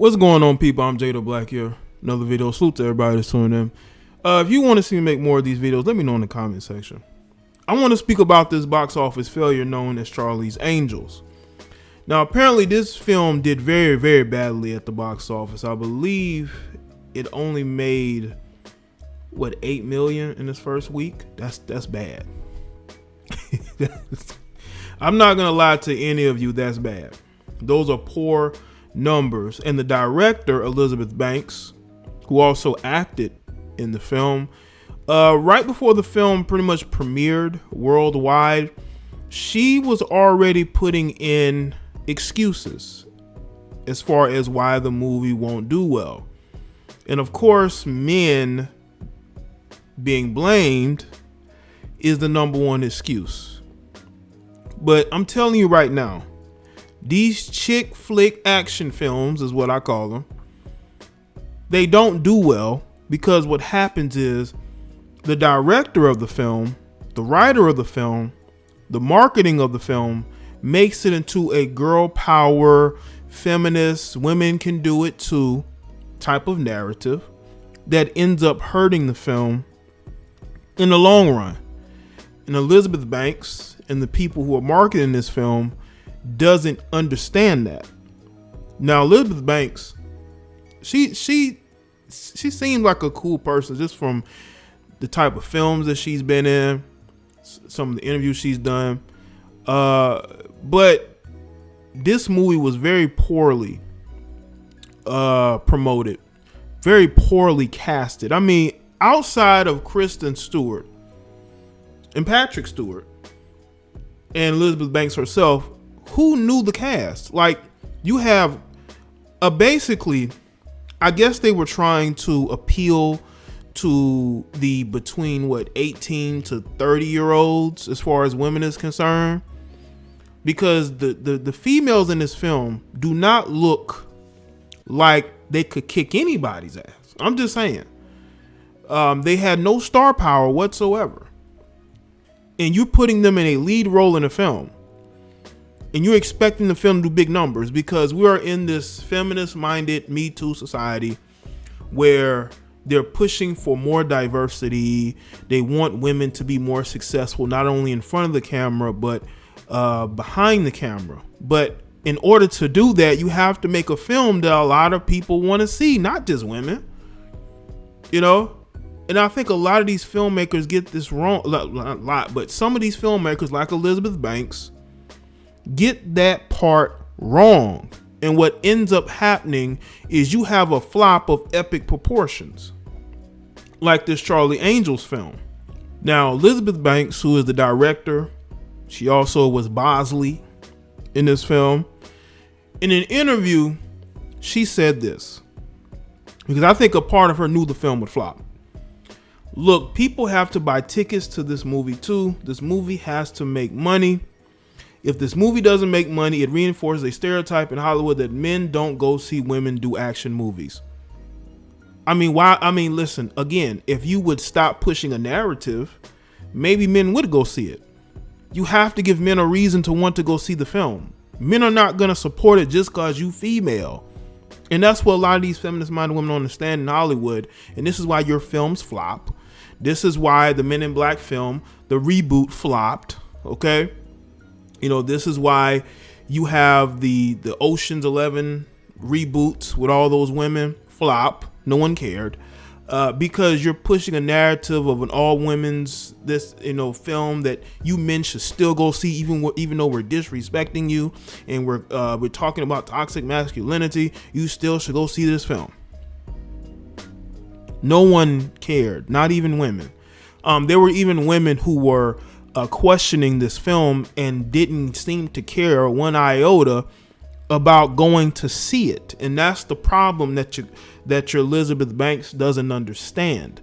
What's going on, people? I'm Jaye the Black here. Another video. Salute to everybody that's tuning in. If you want to see me make more of these videos, let me know in the comment section. I want to speak about this box office failure known as Charlie's Angels. Now, apparently this film did very, very badly at the box office. I believe it only made, what, $8 million in its first week? That's bad. I'm not going to lie to any of you, that's bad. Those are poor numbers. And the director, Elizabeth Banks, who also acted in the film, right before the film pretty much premiered worldwide, she was already putting in excuses as far as why the movie won't do well. And of course, men being blamed is the number one excuse. But I'm telling you right now, these chick flick action films is what I call them. They don't do well because what happens is the director of the film, the writer of the film, the marketing of the film makes it into a girl power, feminist, women can do it too type of narrative that ends up hurting the film in the long run. And Elizabeth Banks and the people who are marketing this film doesn't understand that. Now, Elizabeth Banks, she seems like a cool person just from the type of films that she's been in, some of the interviews she's done. But this movie was very poorly promoted, very poorly casted. I mean, outside of Kristen Stewart and Patrick Stewart and Elizabeth Banks herself, who knew the cast? Like, you have basically, I guess they were trying to appeal to the between 18 to 30 year olds as far as women is concerned, because the females in this film do not look like they could kick anybody's ass. I'm just saying. They had no star power whatsoever. And you're putting them in a lead role in a film. And you're expecting the film to do big numbers because we are in this feminist-minded Me Too society where they're pushing for more diversity. They want women to be more successful, not only in front of the camera, but behind the camera. But in order to do that, you have to make a film that a lot of people want to see, not just women, you know? And I think a lot of these filmmakers get this wrong, not a lot, but some of these filmmakers like Elizabeth Banks get that part wrong. And what ends up happening is you have a flop of epic proportions, like this Charlie Angels film. Now, Elizabeth Banks, who is the director, she also was Bosley in this film. In an interview, she said this, because I think a part of her knew the film would flop. Look, people have to buy tickets to this movie too. This movie has to make money. If this movie doesn't make money, it reinforces a stereotype in Hollywood that men don't go see women do action movies. I mean, why? I mean, listen, again, if you would stop pushing a narrative, maybe men would go see it. You have to give men a reason to want to go see the film. Men are not going to support it just because you female. And that's what a lot of these feminist-minded women don't understand in Hollywood. And this is why your films flop. This is why the Men in Black film, the reboot, flopped, okay? You know, this is why you have the Ocean's 11 reboots with all those women flop. No one cared because you're pushing a narrative of an all women's film that you men should still go see, even though we're disrespecting you and we're talking about toxic masculinity. You still should go see this film. No one cared, not even women. There were even women who were questioning this film and didn't seem to care one iota about going to see it. And that's the problem that your Elizabeth Banks doesn't understand.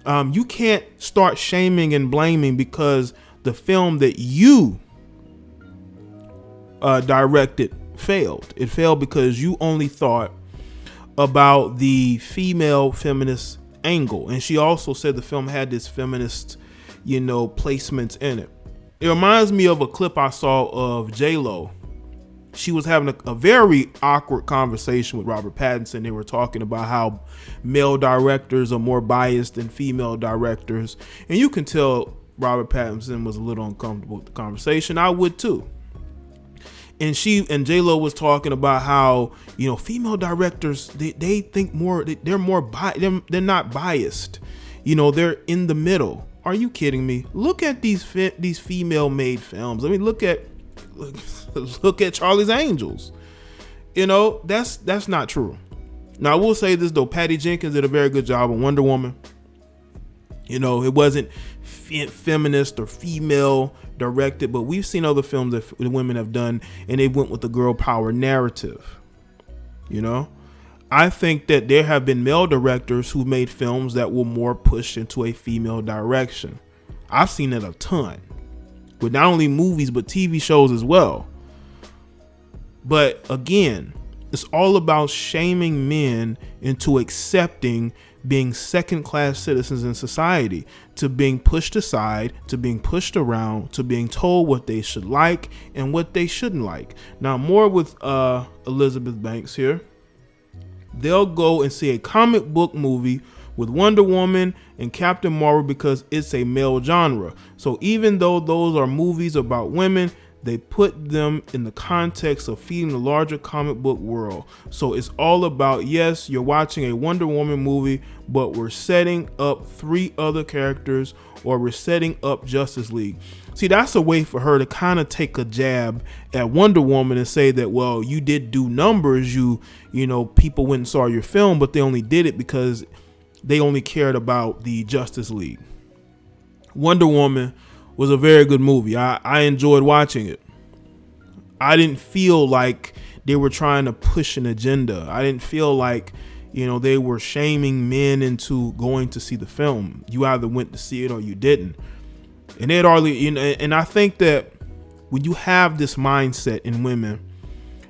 You can't start shaming and blaming because the film that you directed failed. It failed because you only thought about the female feminist angle. And she also said the film had this feminist placements in it. It reminds me of a clip I saw of Jaye she was having a very awkward conversation with Robert Pattinson. They were talking about how male directors are more biased than female directors. And you can tell Robert Pattinson was a little uncomfortable with the conversation. I would too. And J-Lo was talking about how, female directors, they think more, they're not biased. They're in the middle. Are you kidding me? Look at these female made films. I mean, look at Charlie's Angels. That's not true. Now I will say this though, Patty Jenkins did a very good job on Wonder Woman. It wasn't feminist or female directed, but we've seen other films that the women have done, and they went with the girl power narrative. I think that there have been male directors who made films that were more pushed into a female direction. I've seen it a ton with not only movies but TV shows as well. But again, it's all about shaming men into accepting being second-class citizens in society, to being pushed aside, to being pushed around, to being told what they should like and what they shouldn't like. Now, more with Elizabeth Banks here. They'll go and see a comic book movie with Wonder Woman and Captain Marvel because it's a male genre. So even though those are movies about women, they put them in the context of feeding the larger comic book world. So it's all about, yes, you're watching a Wonder Woman movie, but we're setting up 3 other characters, or we're setting up Justice League. See, that's a way for her to kind of take a jab at Wonder Woman and say that, well, you did do numbers, people went and saw your film, but they only did it because they only cared about the Justice League. Wonder Woman was a very good movie. I enjoyed watching it. I didn't feel like they were trying to push an agenda. I didn't feel like, they were shaming men into going to see the film. You either went to see it or you didn't. And and I think that when you have this mindset in women,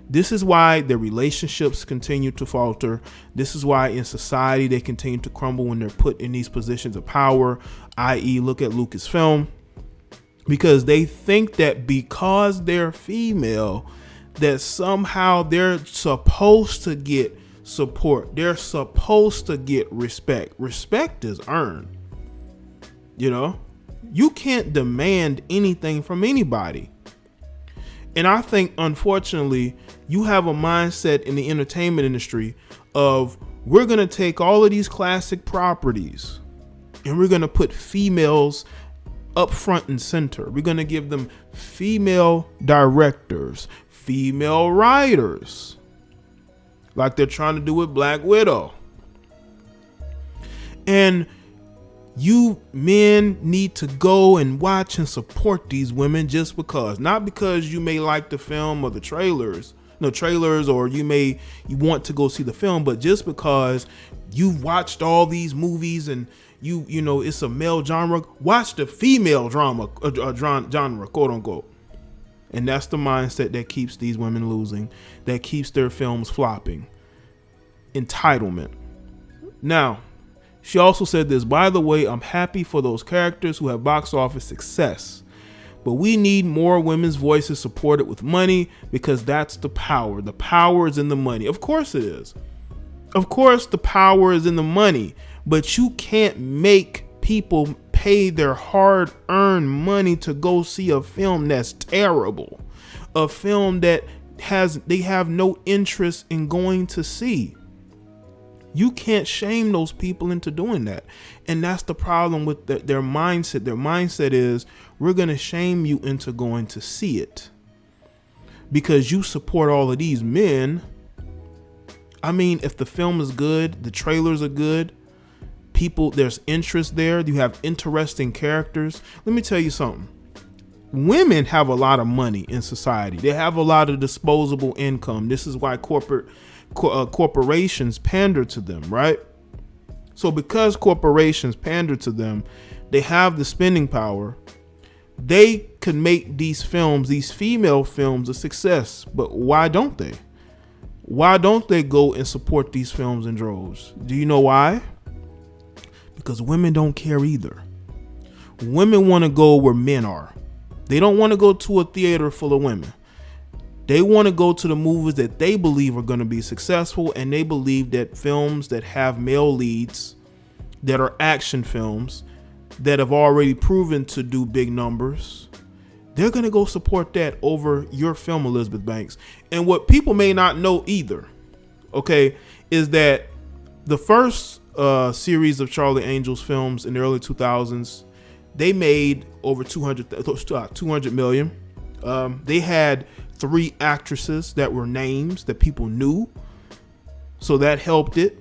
this is why their relationships continue to falter. This is why in society they continue to crumble when they're put in these positions of power, i.e. look at Lucasfilm. Because they think that because they're female, that somehow they're supposed to get support. They're supposed to get respect. Respect is earned. You can't demand anything from anybody. And I think, unfortunately, you have a mindset in the entertainment industry of, we're going to take all of these classic properties and we're going to put females up front and center. We're going to give them female directors, female writers, like they're trying to do with Black Widow. And you men need to go and watch and support these women just because. Not because you may like the film or the trailers, or you want to go see the film, but just because you've watched all these movies and it's a male genre. Watch the female genre, quote unquote. And that's the mindset that keeps these women losing, that keeps their films flopping. Entitlement. Now, she also said this, by the way, I'm happy for those characters who have box office success, but we need more women's voices supported with money, because that's the power. The power is in the money. Of course it is. Of course the power is in the money, but you can't make people pay their hard-earned money to go see a film that's terrible, a film that they have no interest in going to see. You can't shame those people into doing that. And that's the problem with their mindset. Their mindset is, we're going to shame you into going to see it because you support all of these men. I mean, if the film is good, the trailers are good, there's interest there, you have interesting characters. Let me tell you something. Women have a lot of money in society. They have a lot of disposable income. This is why corporations pander to them, right? So because corporations pander to them, they have the spending power. They could make these films, these female films, a success. But why don't they? Why don't they go and support these films in droves? Do you know why? Because women don't care either. Women want to go where men are. They don't want to go to a theater full of women. They want to go to the movies that they believe are going to be successful, and they believe that films that have male leads, that are action films, that have already proven to do big numbers, they're going to go support that over your film, Elizabeth Banks. And what people may not know either, okay, is that the first series of Charlie Angel's films in the early 2000s, they made over 200 million. They had 3 actresses that were names that people knew, so that helped it.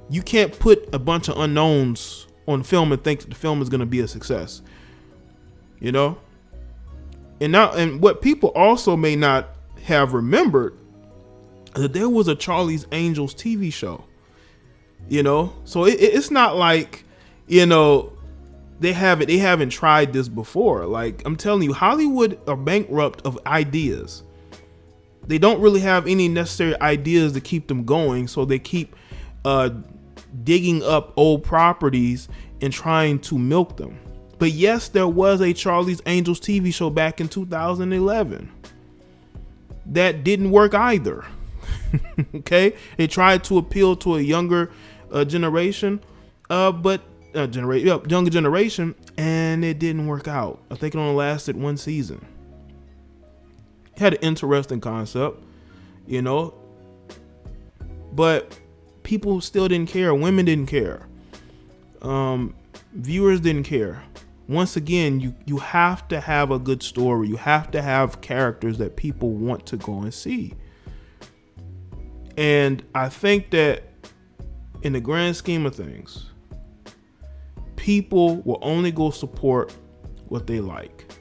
You can't put a bunch of unknowns on film and think that the film is going to be a success, you know. And what people also may not have remembered is that there was a Charlie's Angels TV show, you know. So it's not like, you know, they haven't tried this before. Like, I'm telling you, Hollywood are bankrupt of ideas. They don't really have any necessary ideas to keep them going, so they keep digging up old properties and trying to milk them. But yes, there was a Charlie's Angels TV show back in 2011 that didn't work either. Okay, they tried to appeal to a younger generation, younger generation, and it didn't work out. I think it only lasted 1 season. It had an interesting concept, you know, but people still didn't care. Women didn't care. Viewers didn't care. Once again, you have to have a good story. You have to have characters that people want to go and see. And I think that in the grand scheme of things, people will only go support what they like.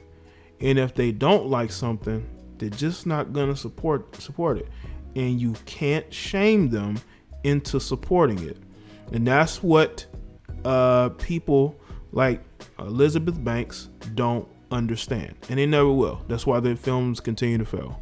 And if they don't like something, they're just not gonna support it. And you can't shame them into supporting it. And that's what people like Elizabeth Banks don't understand. And they never will. That's why their films continue to fail.